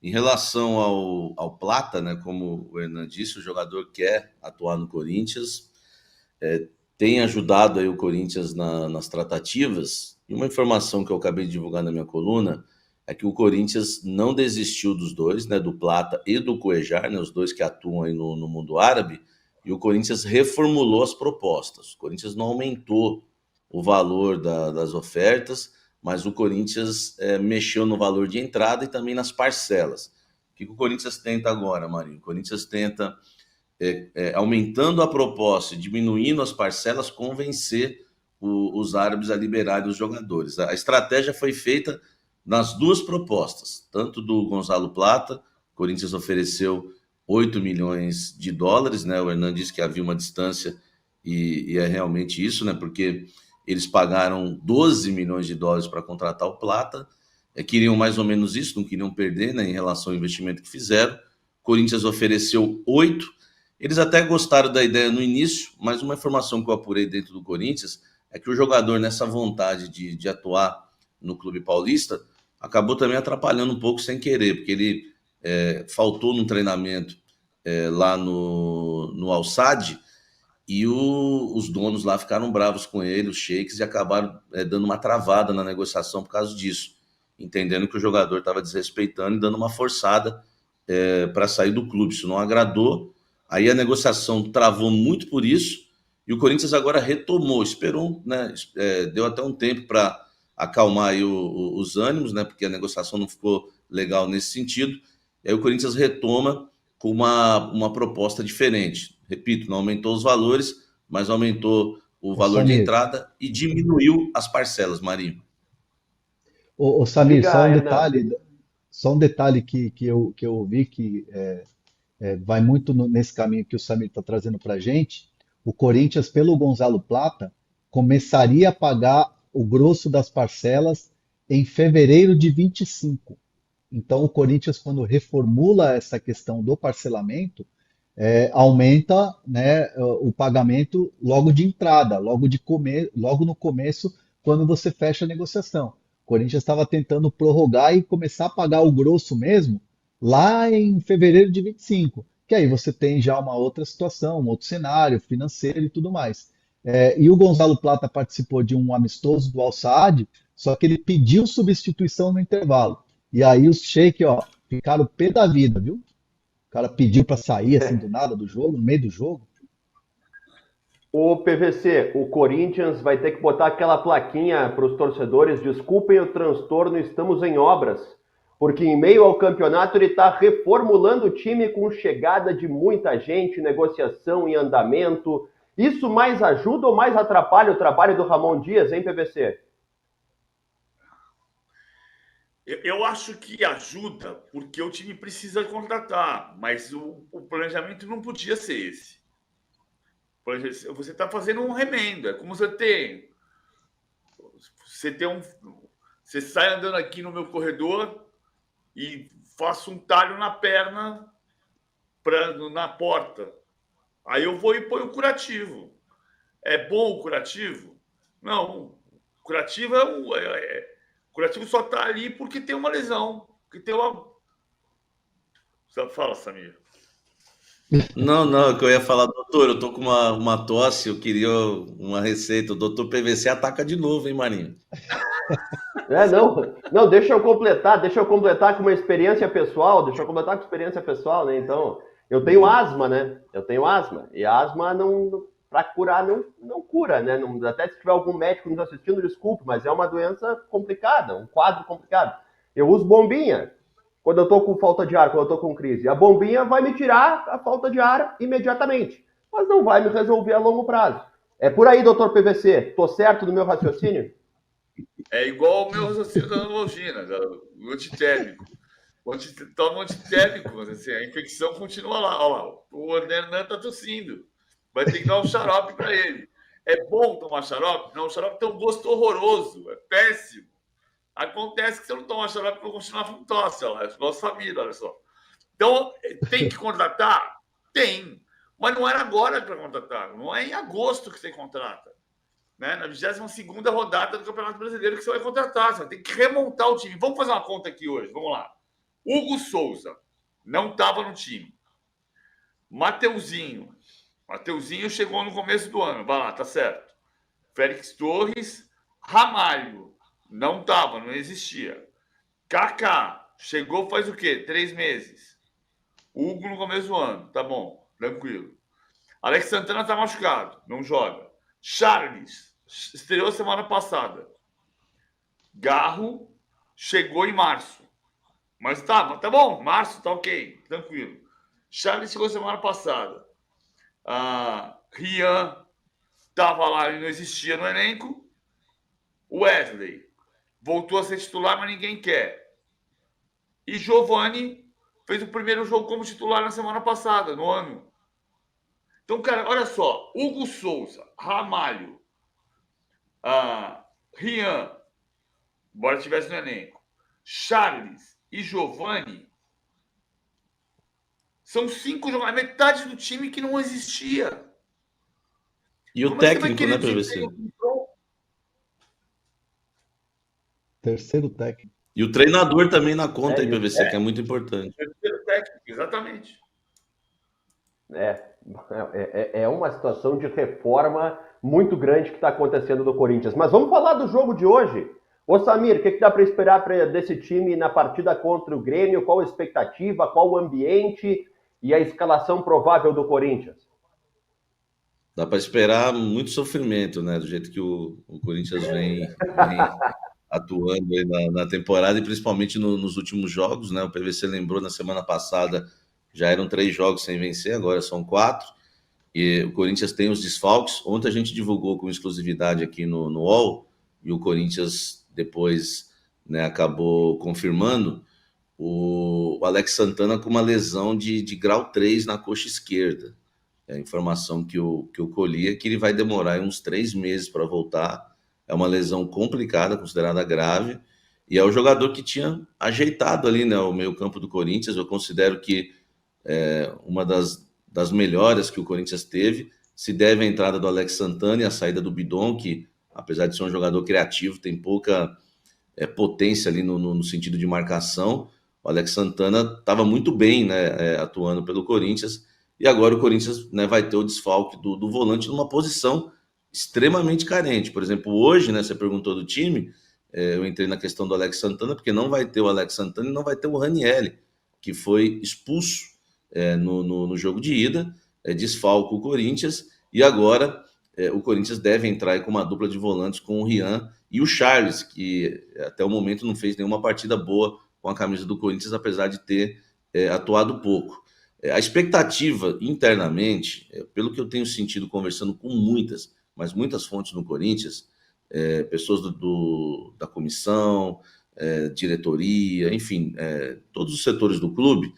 Em relação ao Plata, né, como o Hernan disse, o jogador quer atuar no Corinthians, tem ajudado aí o Corinthians nas tratativas. E uma informação que eu acabei de divulgar na minha coluna é que o Corinthians não desistiu dos dois, né, do Plata e do Cuéllar, né, os dois que atuam aí no mundo árabe, e o Corinthians reformulou as propostas. O Corinthians não aumentou o valor das ofertas, mas o Corinthians mexeu no valor de entrada e também nas parcelas. O que o Corinthians tenta agora, Marinho? O Corinthians tenta, aumentando a proposta e diminuindo as parcelas, convencer os árabes a liberarem os jogadores. A estratégia foi feita nas duas propostas, tanto do Gonzalo Plata, o Corinthians ofereceu 8 milhões de dólares, né? O Hernan disse que havia uma distância e é realmente isso, né? Porque eles pagaram 12 milhões de dólares para contratar o Plata, queriam mais ou menos isso, não queriam perder, né, em relação ao investimento que fizeram. O Corinthians ofereceu 8. Eles até gostaram da ideia no início, mas uma informação que eu apurei dentro do Corinthians é que o jogador, nessa vontade de atuar no clube paulista, acabou também atrapalhando um pouco sem querer, porque ele faltou num treinamento lá no Al Sadd, e os donos lá ficaram bravos com ele, os sheiks, e acabaram dando uma travada na negociação por causa disso, entendendo que o jogador estava desrespeitando e dando uma forçada para sair do clube. Isso não agradou, aí a negociação travou muito por isso, e o Corinthians agora retomou, esperou, né, deu até um tempo para acalmar aí os ânimos, né, porque a negociação não ficou legal nesse sentido, e aí o Corinthians retoma com uma proposta diferente. Repito, não aumentou os valores, mas aumentou o valor de entrada e diminuiu as parcelas, Marinho. Samir, Diga, Hernan. só um detalhe que eu vi que vai muito nesse caminho que o Samir está trazendo para a gente. O Corinthians, pelo Gonzalo Plata, começaria a pagar o grosso das parcelas em fevereiro de 25. Então, o Corinthians, quando reformula essa questão do parcelamento, aumenta, né, o pagamento logo de entrada, logo no começo, quando você fecha a negociação. O Corinthians estava tentando prorrogar e começar a pagar o grosso mesmo lá em fevereiro de 25, que aí você tem já uma outra situação, um outro cenário financeiro e tudo mais. E o Gonzalo Plata participou de um amistoso do Al Sadd, só que ele pediu substituição no intervalo. E aí os Sheik, ó, ficaram pé da vida, viu? O cara pediu para sair assim do nada do jogo, no meio do jogo. O PVC, o Corinthians vai ter que botar aquela plaquinha para os torcedores: desculpem o transtorno, estamos em obras. Porque em meio ao campeonato ele está reformulando o time com chegada de muita gente, negociação em andamento. Isso mais ajuda ou mais atrapalha o trabalho do Ramon Dias, hein, PVC? Eu acho que ajuda, porque o time precisa contratar, mas o planejamento não podia ser esse. Você está fazendo um remendo, é como você sai andando aqui no meu corredor e faço um talho na perna na porta. Aí eu vou e ponho o curativo. É bom o curativo? Não. O curativo o curativo só está ali porque tem uma lesão. Porque tem uma. Fala, Samir. Não, que eu ia falar, doutor, eu tô com uma tosse, eu queria uma receita. O doutor PVC ataca de novo, hein, Marinho? Não, deixa eu completar com uma experiência pessoal, né? Então, eu tenho asma, né? E a asma para curar não cura, né? Até se tiver algum médico nos assistindo, desculpe, mas é uma doença complicada, um quadro complicado. Eu uso bombinha quando eu tô com falta de ar, quando eu tô com crise. A bombinha vai me tirar a falta de ar imediatamente, mas não vai me resolver a longo prazo. É por aí, doutor PVC. Tô certo no meu raciocínio? É igual o meu raciocínio da Logina, o antitérmico. Toma antitérmico, mas assim, a infecção continua lá. Olha lá, o Hernan tá tossindo. Vai ter que dar um xarope para ele. É bom tomar xarope? Não, o xarope tem um gosto horroroso, é péssimo. Acontece que se eu não tomar xarope, eu vou continuar com tosse, olha lá, nossa família, olha só. Então, tem que contratar? Tem. Mas não era agora para contratar. Não é em agosto que você contrata. Né? Na 22ª rodada do Campeonato Brasileiro que você vai contratar. Você vai ter que remontar o time. Vamos fazer uma conta aqui hoje. Vamos lá. Hugo Souza não estava no time. Mateuzinho chegou no começo do ano. Vai lá, tá certo. Félix Torres, Ramalho. Não estava, não existia. Kaká chegou faz o quê? 3 meses. Hugo no começo do ano. Tá bom, tranquilo. Alex Santana tá machucado, não joga. Charles estreou semana passada. Garro chegou em março. Mas tá bom, março tá ok, tranquilo. Charles chegou semana passada. Rian estava lá e não existia no elenco. Wesley voltou a ser titular, mas ninguém quer. E Giovani fez o primeiro jogo como titular na semana passada, no ano. Então, cara, olha só. Hugo Souza, Ramalho, Rian, embora estivesse no elenco, Charles e Giovani são 5 jogadores, metade do time que não existia. E o técnico, né, PVC? Terceiro técnico. E o treinador também na conta aí, PVC, que é muito importante. Terceiro técnico, exatamente. É uma situação de reforma muito grande que está acontecendo no Corinthians. Mas vamos falar do jogo de hoje. Ô Samir, o que dá para esperar desse time na partida contra o Grêmio? Qual a expectativa, qual o ambiente e a escalação provável do Corinthians? Dá para esperar muito sofrimento, né? Do jeito que o Corinthians vem atuando aí na temporada e principalmente nos últimos jogos, né? O PVC lembrou na semana passada, já eram 3 jogos sem vencer, agora são 4. E o Corinthians tem os desfalques. Ontem a gente divulgou com exclusividade aqui no UOL, e o Corinthians depois, né, acabou confirmando o Alex Santana com uma lesão de grau 3 na coxa esquerda. A informação que eu colhi é que ele vai demorar uns 3 meses para voltar. É uma lesão complicada, considerada grave, e é o jogador que tinha ajeitado ali, né, o meio-campo do Corinthians. Eu considero que uma das melhores que o Corinthians teve se deve à entrada do Alex Santana e à saída do Bidon, que, apesar de ser um jogador criativo, tem pouca potência ali no sentido de marcação. O Alex Santana estava muito bem, né, atuando pelo Corinthians, e agora o Corinthians, né, vai ter o desfalque do volante numa posição extremamente carente. Por exemplo, hoje, né, você perguntou do time, eu entrei na questão do Alex Santana, porque não vai ter o Alex Santana e não vai ter o Ranieri, que foi expulso no jogo de ida, desfalca o Corinthians, e agora o Corinthians deve entrar aí com uma dupla de volantes com o Rian e o Charles, que até o momento não fez nenhuma partida boa com a camisa do Corinthians, apesar de ter atuado pouco. A expectativa internamente, pelo que eu tenho sentido conversando com muitas fontes no Corinthians, pessoas da comissão, diretoria, enfim, todos os setores do clube,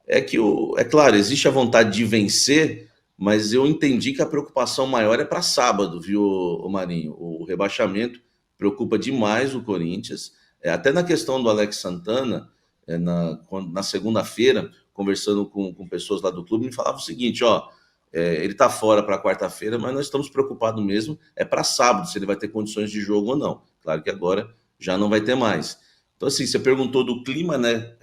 é claro, existe a vontade de vencer, mas eu entendi que a preocupação maior é para sábado, viu, Marinho? O rebaixamento preocupa demais o Corinthians. Até na questão do Alex Santana, na segunda-feira, conversando com pessoas lá do clube, me falava o seguinte, ele está fora para quarta-feira, mas nós estamos preocupados mesmo, para sábado, se ele vai ter condições de jogo ou não. Claro que agora já não vai ter mais. Então, assim, você perguntou do clima, né?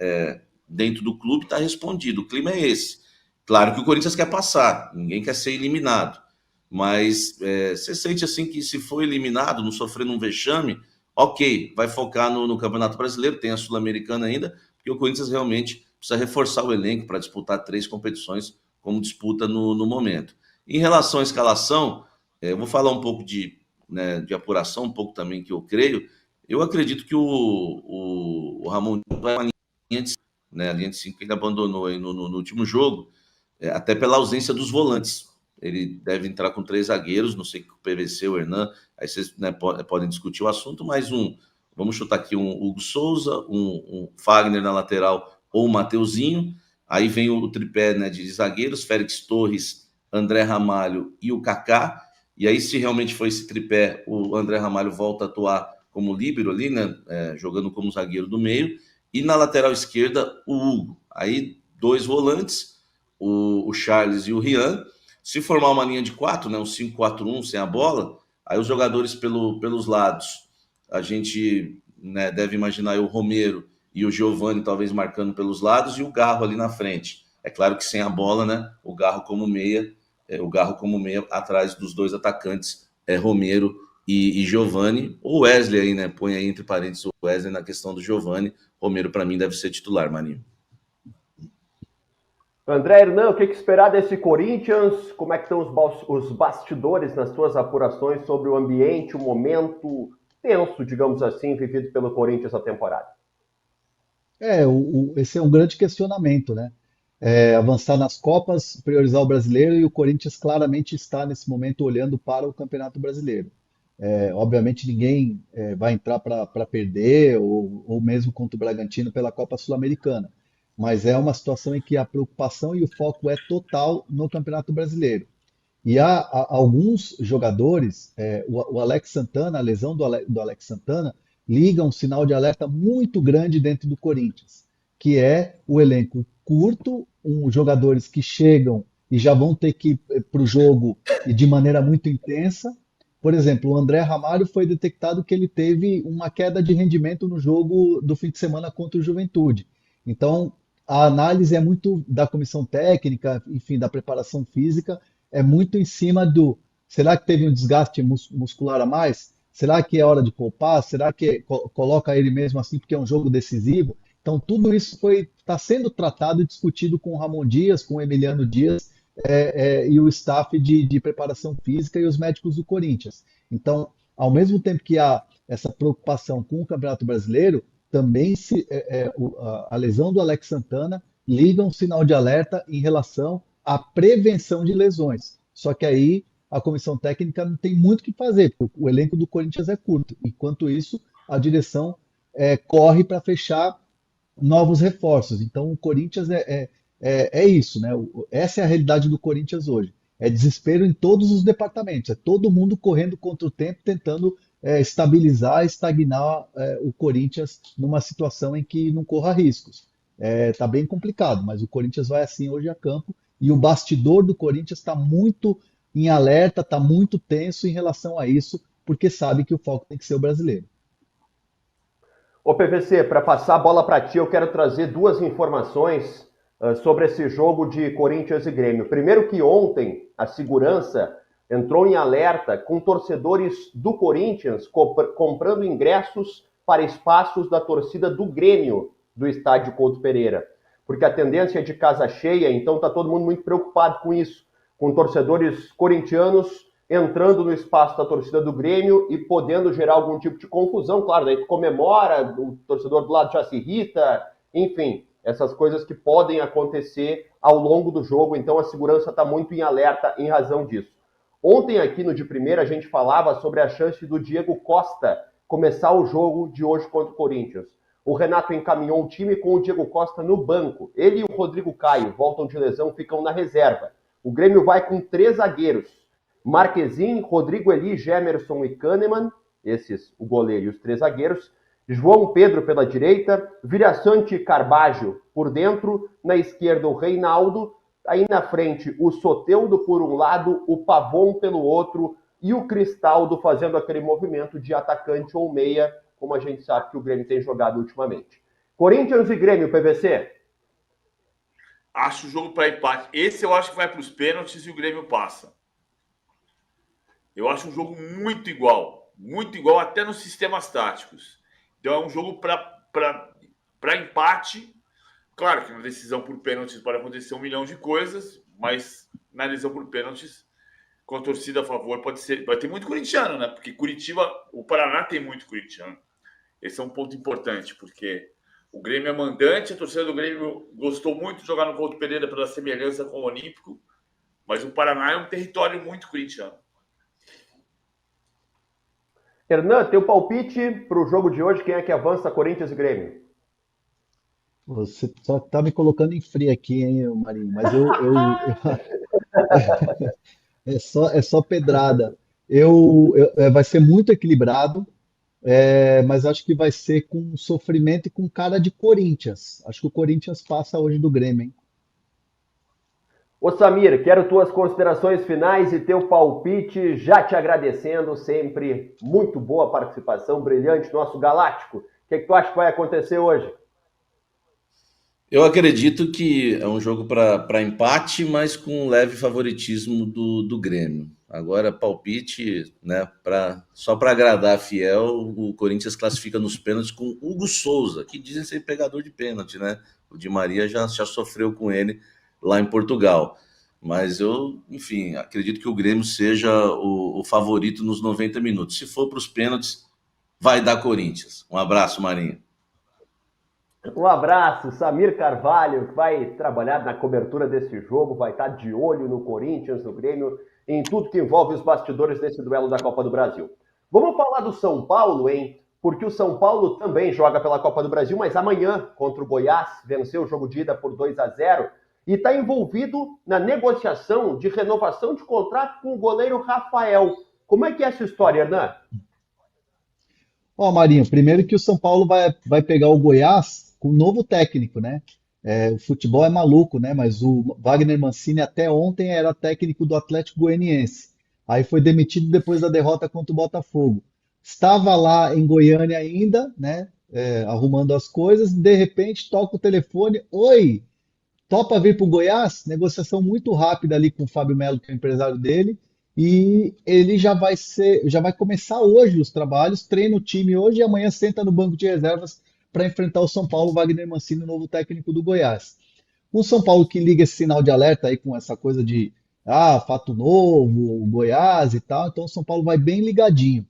Dentro do clube está respondido, o clima é esse. Claro que o Corinthians quer passar, ninguém quer ser eliminado, mas você sente assim que se for eliminado, não sofrendo um vexame, ok, vai focar no Campeonato Brasileiro, tem a Sul-Americana ainda, porque o Corinthians realmente precisa reforçar o elenco para disputar 3 competições, como disputa no momento. Em relação à escalação, eu vou falar um pouco de apuração, um pouco também que eu creio. Eu acredito que o Ramon vai uma linha de 5, né, a linha de 5 que ele abandonou aí no último jogo, até pela ausência dos volantes. Ele deve entrar com 3 zagueiros, não sei que o PVC, o Hernan, aí vocês, né, podem discutir o assunto, mas vamos chutar aqui um Hugo Souza, um Fagner na lateral ou um Mateuzinho, aí vem o tripé, né, de zagueiros, Félix Torres, André Ramalho e o Kaká, e aí se realmente for esse tripé, o André Ramalho volta a atuar como líbero ali, né, jogando como zagueiro do meio, e na lateral esquerda o Hugo, aí 2 volantes, o Charles e o Rian. Se formar uma linha de 4, né, um 5-4-1 sem a bola, aí os jogadores pelos lados, a gente, né, deve imaginar aí o Romero e o Giovani talvez marcando pelos lados e o Garro ali na frente. É claro que sem a bola, né? O Garro como meia atrás dos dois atacantes, Romero e Giovani, ou Wesley aí, né? Põe aí entre parênteses o Wesley na questão do Giovani. Romero, para mim, deve ser titular, Maninho. André Hernan, o que esperar desse Corinthians? Como é que estão os bastidores nas suas apurações sobre o ambiente, o momento tenso, digamos assim, vivido pelo Corinthians na temporada? Esse é um grande questionamento, né? Avançar nas Copas, priorizar o brasileiro, e o Corinthians claramente está nesse momento olhando para o Campeonato Brasileiro. Obviamente ninguém vai entrar para perder, ou mesmo contra o Bragantino pela Copa Sul-Americana, mas é uma situação em que a preocupação e o foco é total no Campeonato Brasileiro. E há alguns jogadores, o Alex Santana, a lesão do Alex Santana, liga um sinal de alerta muito grande dentro do Corinthians, que é o elenco curto, jogadores que chegam e já vão ter que ir para o jogo e de maneira muito intensa. Por exemplo, o André Ramalho foi detectado que ele teve uma queda de rendimento no jogo do fim de semana contra o Juventude. Então, a análise é muito da comissão técnica, enfim, da preparação física, é muito em cima do: será que teve um desgaste muscular a mais? Será que é hora de poupar? Será que coloca ele mesmo assim porque é um jogo decisivo? Então, tudo isso está sendo tratado e discutido com o Ramon Dias, com o Emiliano Dias, e o staff de preparação física e os médicos do Corinthians. Então, ao mesmo tempo que há essa preocupação com o Campeonato Brasileiro, também a lesão do Alex Santana liga um sinal de alerta em relação à prevenção de lesões. Só que aí a comissão técnica não tem muito o que fazer, porque o elenco do Corinthians é curto. Enquanto isso, a direção corre para fechar novos reforços. Então, o Corinthians é isso, né? Essa é a realidade do Corinthians hoje. É desespero em todos os departamentos. É todo mundo correndo contra o tempo, tentando estabilizar, estagnar o Corinthians numa situação em que não corra riscos. Tá bem complicado, mas o Corinthians vai assim hoje a campo, e o bastidor do Corinthians está muito em alerta, está muito tenso em relação a isso, porque sabe que o foco tem que ser o brasileiro. Ô PVC, para passar a bola para ti, eu quero trazer duas informações sobre esse jogo de Corinthians e Grêmio. Primeiro, que ontem a segurança entrou em alerta com torcedores do Corinthians comprando ingressos para espaços da torcida do Grêmio do estádio Couto Pereira, porque a tendência é de casa cheia, então está todo mundo muito preocupado com isso, com torcedores corintianos entrando no espaço da torcida do Grêmio e podendo gerar algum tipo de confusão. Claro, daí tu comemora, o torcedor do lado já se irrita, enfim, essas coisas que podem acontecer ao longo do jogo, então a segurança está muito em alerta em razão disso. Ontem aqui no De Primeira a gente falava sobre a chance do Diego Costa começar o jogo de hoje contra o Corinthians. O Renato encaminhou o time com o Diego Costa no banco. Ele e o Rodrigo Caio voltam de lesão, ficam na reserva. O Grêmio vai com 3 zagueiros: Marquezin, Rodrigo Eli, Gemerson e Kahneman, esses o goleiro e os 3 zagueiros. João Pedro pela direita, Virassante e Carbajo por dentro, na esquerda o Reinaldo, aí na frente o Soteldo por um lado, o Pavon pelo outro e o Cristaldo fazendo aquele movimento de atacante ou meia, como a gente sabe que o Grêmio tem jogado ultimamente. Corinthians e Grêmio, PVC? Acho o jogo para empate. Esse eu acho que vai para os pênaltis e o Grêmio passa. Eu acho um jogo muito igual até nos sistemas táticos. Então é um jogo para empate. Claro que na decisão por pênaltis pode acontecer 1 milhão de coisas, mas na decisão por pênaltis, com a torcida a favor, vai ter muito corintiano, né? Porque Curitiba, o Paraná tem muito corintiano. Esse é um ponto importante, porque o Grêmio é mandante, a torcida do Grêmio gostou muito de jogar no Couto Pereira pela semelhança com o Olímpico, mas o Paraná é um território muito corintiano. Hernan, teu palpite para o jogo de hoje, quem é que avança, Corinthians e Grêmio? Você só está me colocando em frio aqui, hein, Marinho? Mas é só pedrada. Vai ser muito equilibrado, mas acho que vai ser com sofrimento e com cara de Corinthians. Acho que o Corinthians passa hoje do Grêmio, hein? Ô Samir, quero tuas considerações finais e teu palpite, já te agradecendo, sempre muito boa participação, brilhante, nosso galáctico. O que tu acha que vai acontecer hoje? Eu acredito que é um jogo para empate, mas com um leve favoritismo do Grêmio. Agora, palpite, né? Só para agradar a fiel, o Corinthians classifica nos pênaltis com Hugo Souza, que dizem ser pegador de pênalti, né? O Di Maria já sofreu com ele lá em Portugal. Mas eu, enfim, acredito que o Grêmio seja o favorito nos 90 minutos. Se for para os pênaltis, vai dar Corinthians. Um abraço, Marinho. Um abraço, Samir Carvalho, que vai trabalhar na cobertura desse jogo, vai estar de olho no Corinthians, no Grêmio, em tudo que envolve os bastidores desse duelo da Copa do Brasil. Vamos falar do São Paulo, hein? Porque o São Paulo também joga pela Copa do Brasil, mas amanhã, contra o Goiás, venceu o jogo de ida por 2-0 e está envolvido na negociação de renovação de contrato com o goleiro Rafael. Como é que é essa história, Hernan? Ó, Marinho, primeiro que o São Paulo vai pegar o Goiás com um novo técnico, né? O futebol é maluco, né? Mas o Wagner Mancini até ontem era técnico do Atlético Goianiense. Aí foi demitido depois da derrota contra o Botafogo. Estava lá em Goiânia ainda, né? Arrumando as coisas, de repente toca o telefone. Oi, topa vir para o Goiás? Negociação muito rápida ali com o Fábio Melo, que é o empresário dele, e ele já vai começar hoje os trabalhos, treina o time hoje e amanhã senta no banco de reservas para enfrentar o São Paulo, Wagner Mancini, o novo técnico do Goiás. Um São Paulo que liga esse sinal de alerta aí com essa coisa de fato novo, Goiás e tal, então o São Paulo vai bem ligadinho.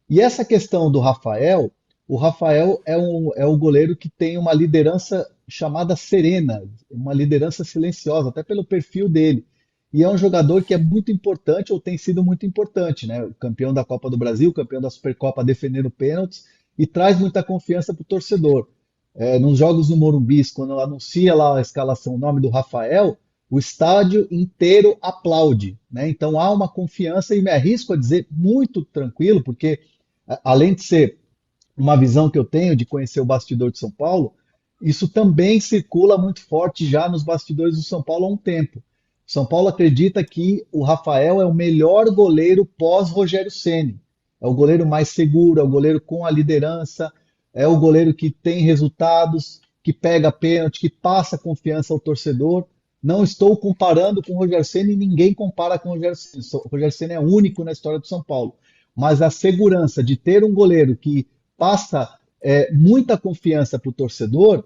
E essa questão do Rafael, o Rafael é o goleiro que tem uma liderança chamada serena, uma liderança silenciosa, até pelo perfil dele. E é um jogador que é muito importante, ou tem sido muito importante, né? O campeão da Copa do Brasil, campeão da Supercopa, defendendo pênaltis, e traz muita confiança para o torcedor. Nos jogos no Morumbi, quando anuncia lá a escalação, o nome do Rafael, o estádio inteiro aplaude, né? Então há uma confiança, e me arrisco a dizer muito tranquilo, porque além de ser uma visão que eu tenho de conhecer o bastidor de São Paulo, isso também circula muito forte já nos bastidores do São Paulo há um tempo. São Paulo acredita que o Rafael é o melhor goleiro pós-Rogério Ceni. É o goleiro mais seguro, é o goleiro com a liderança, é o goleiro que tem resultados, que pega pênalti, que passa confiança ao torcedor. Não estou comparando com o Rogério Ceni, ninguém compara com o Rogério Ceni. O Rogério Ceni é único na história do São Paulo. Mas a segurança de ter um goleiro que passa muita confiança para o torcedor,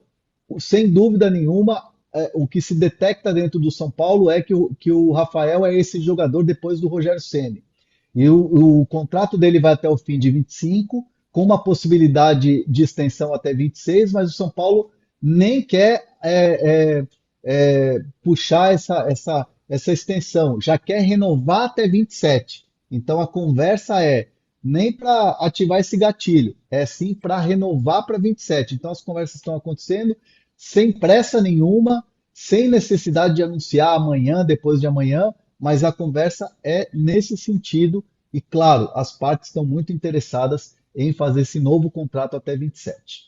sem dúvida nenhuma, o que se detecta dentro do São Paulo é que o Rafael é esse jogador depois do Rogério Ceni. E o contrato dele vai até o fim de 25, com uma possibilidade de extensão até 26, mas o São Paulo nem quer puxar essa extensão, já quer renovar até 27. Então a conversa nem para ativar esse gatilho, é sim para renovar para 27. Então as conversas estão acontecendo sem pressa nenhuma, sem necessidade de anunciar amanhã, depois de amanhã, mas a conversa é nesse sentido e, claro, as partes estão muito interessadas em fazer esse novo contrato até 27.